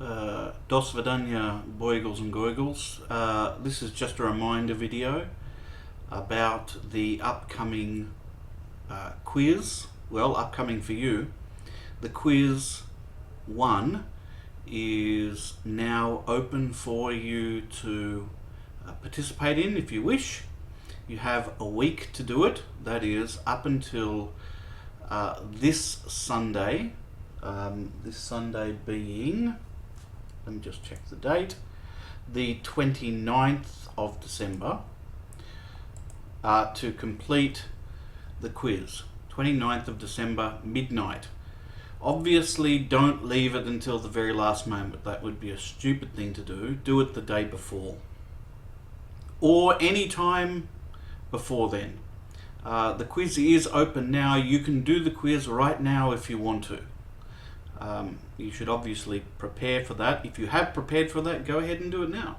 Dos Vidania Boigles and Goigles. This is just a reminder video about the upcoming quiz. Well, upcoming for you. The quiz 1 is now open for you to participate in if you wish. You have a week to do it. That is up until this Sunday. This Sunday being, let me just check the date, the 29th of December, to complete the quiz. 29th of December, midnight. Obviously, don't leave it until the very last moment. That would be a stupid thing to do. Do it the day before. Or any time before then. The quiz is open now. You can do the quiz right now if you want to. You should obviously prepare for that. If you have prepared for that, go ahead and do it now.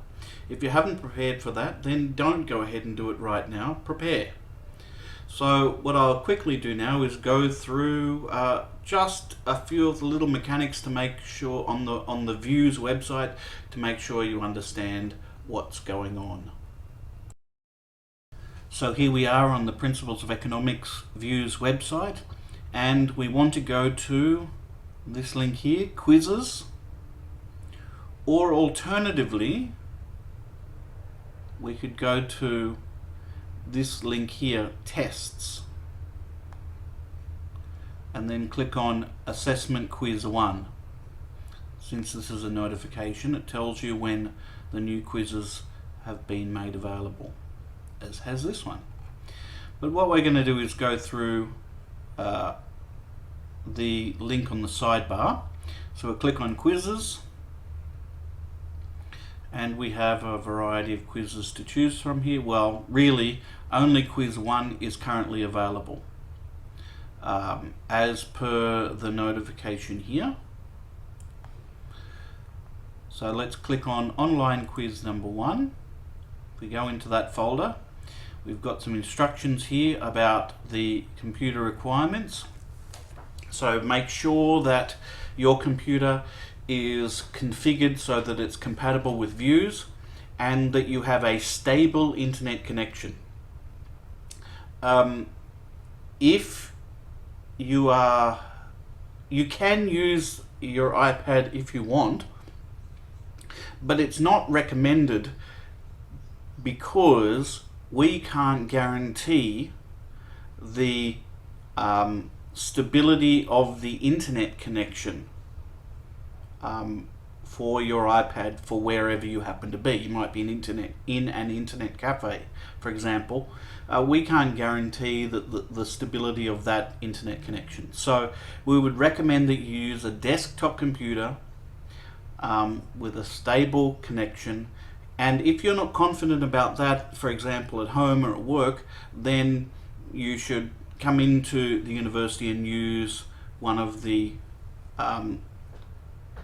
If you haven't prepared for that, then don't go ahead and do it right now. Prepare. So what I'll quickly do now is go through just a few of the little mechanics to make sure on the Views website to make sure you understand what's going on. So here we are on the Principles of Economics Views website, and we want to go to this link here, quizzes, or alternatively we could go to this link here, tests, and then click on assessment quiz 1. Since this is a notification, it tells you when the new quizzes have been made available, as has this one. But what we're going to do is go through the link on the sidebar. So we'll click on quizzes, and we have a variety of quizzes to choose from here. Well, really only quiz 1 is currently available as per the notification here. So let's click on online quiz number 1. If we go into that folder, we've got some instructions here about the computer requirements. So make sure that your computer is configured so that it's compatible with Views and that you have a stable internet connection. If you can use your iPad if you want, but it's not recommended because we can't guarantee the stability of the internet connection for your iPad for wherever you happen to be. You might be in an internet cafe, for example. We can't guarantee the stability of that internet connection. So we would recommend that you use a desktop computer with a stable connection. And if you're not confident about that, for example at home or at work, then you should come into the university and use one of the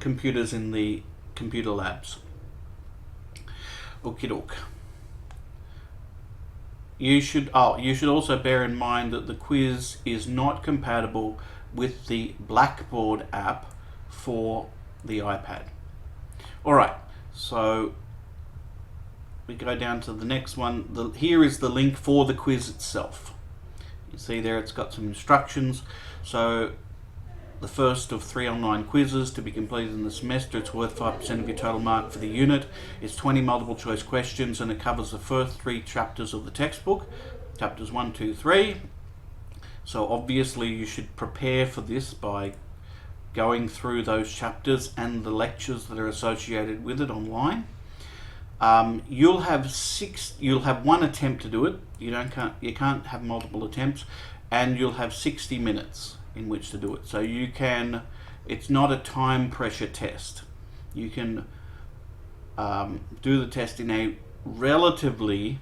computers in the computer labs. Okie doke. You should also bear in mind that the quiz is not compatible with the Blackboard app for the iPad. Alright, so we go down to the next one. Here is the link for the quiz itself. You see there it's got some instructions. So the first of 3 online quizzes to be completed in the semester. It's worth 5% of your total mark for the unit. It's 20 multiple choice questions, and it covers the first 3 chapters of the textbook, chapters 1, 2, 3. So obviously you should prepare for this by going through those chapters and the lectures that are associated with it online. You'll have 1 attempt to do it. You can't have multiple attempts, and you'll have 60 minutes in which to do it. So you can, it's not a time pressure test. You can do the test in a relatively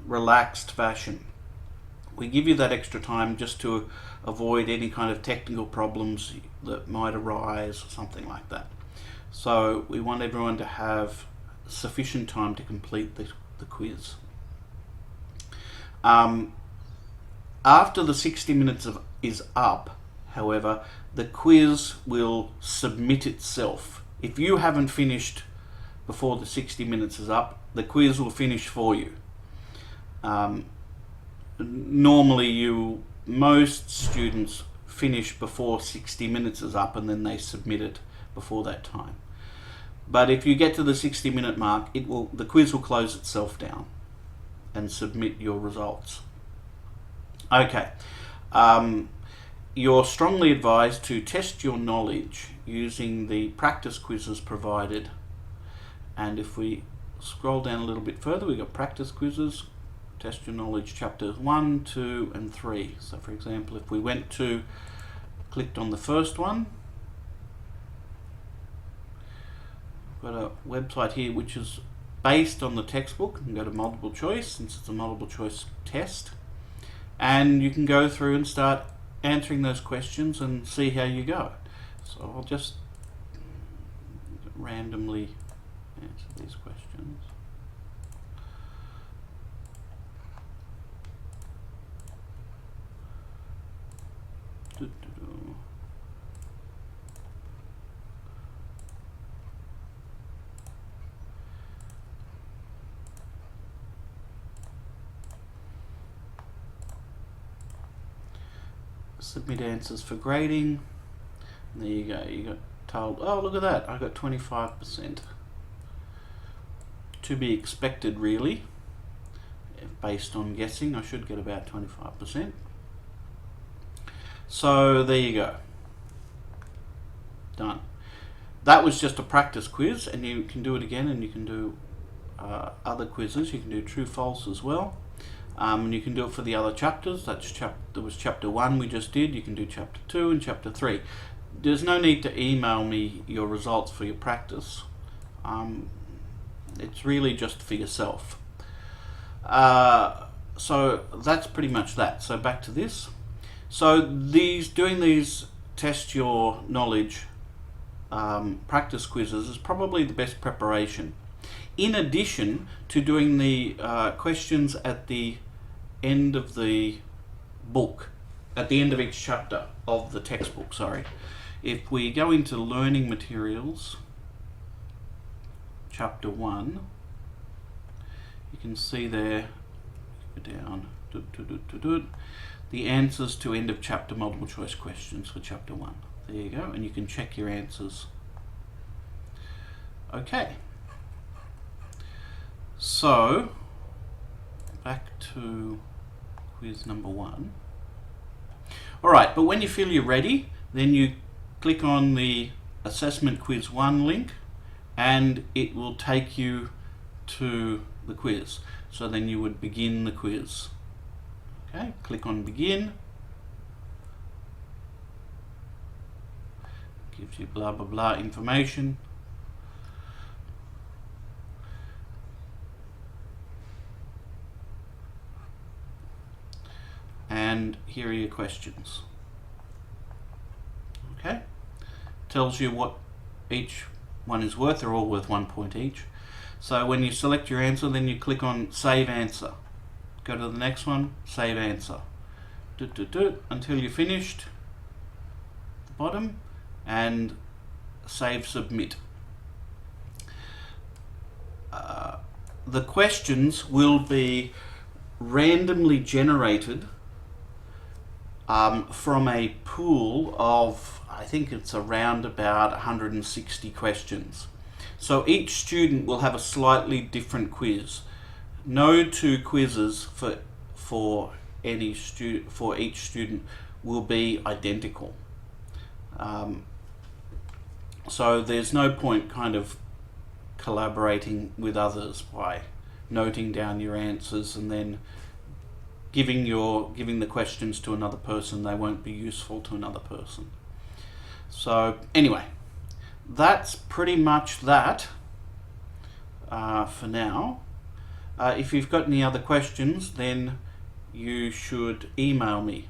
relaxed fashion. We give you that extra time just to avoid any kind of technical problems that might arise or something like that. So we want everyone to have sufficient time to complete the quiz. After the 60 minutes is up, However, the quiz will submit itself. If you haven't finished before the 60 minutes is up, the quiz will finish for you. Normally most students finish before 60 minutes is up and then they submit it before that time. But if you get to the 60-minute mark, the quiz will close itself down and submit your results. Okay. You're strongly advised to test your knowledge using the practice quizzes provided. And if we scroll down a little bit further, we've got practice quizzes, test your knowledge chapters 1, 2 and 3. So for example, if we clicked on the first one, we've got a website here which is based on the textbook. You can go to multiple choice, since it's a multiple choice test, and you can go through and start answering those questions and see how you go. So I'll just randomly answer these questions. Submit answers for grading. There you go. You got told, oh, look at that, I got 25%. To be expected, really. Based on guessing, I should get about 25%. So there you go. Done. That was just a practice quiz, and you can do it again, and you can do other quizzes. You can do true, false as well. And you can do it for the other chapters. There was chapter 1 we just did. You can do chapter 2 and chapter 3. There's no need to email me your results for your practice. It's really just for yourself. So that's pretty much that. So back to this. So doing these test your knowledge practice quizzes is probably the best preparation. In addition to doing the questions at the end of the book, at the end of each chapter of the textbook, sorry. If we go into learning materials, chapter 1, you can see there, go down, the answers to end of chapter multiple choice questions for chapter 1. There you go, and you can check your answers. Okay. So, back to quiz number 1. Alright, but when you feel you're ready, then you click on the Assessment Quiz 1 link, and it will take you to the quiz. So then you would begin the quiz. Okay, click on Begin. Gives you blah blah blah information. And here are your questions. Okay, tells you what each one is worth. They're all worth 1 point each. So when you select your answer, then you click on Save Answer. Go to the next one, Save Answer. Until you're finished, the bottom, and Save Submit. The questions will be randomly generated from a pool of, I think it's around about 160 questions. So each student will have a slightly different quiz. No two quizzes for each student will be identical. So there's no point kind of collaborating with others by noting down your answers and then giving the questions to another person. They won't be useful to another person. So anyway, that's pretty much that for now. If you've got any other questions, then you should email me.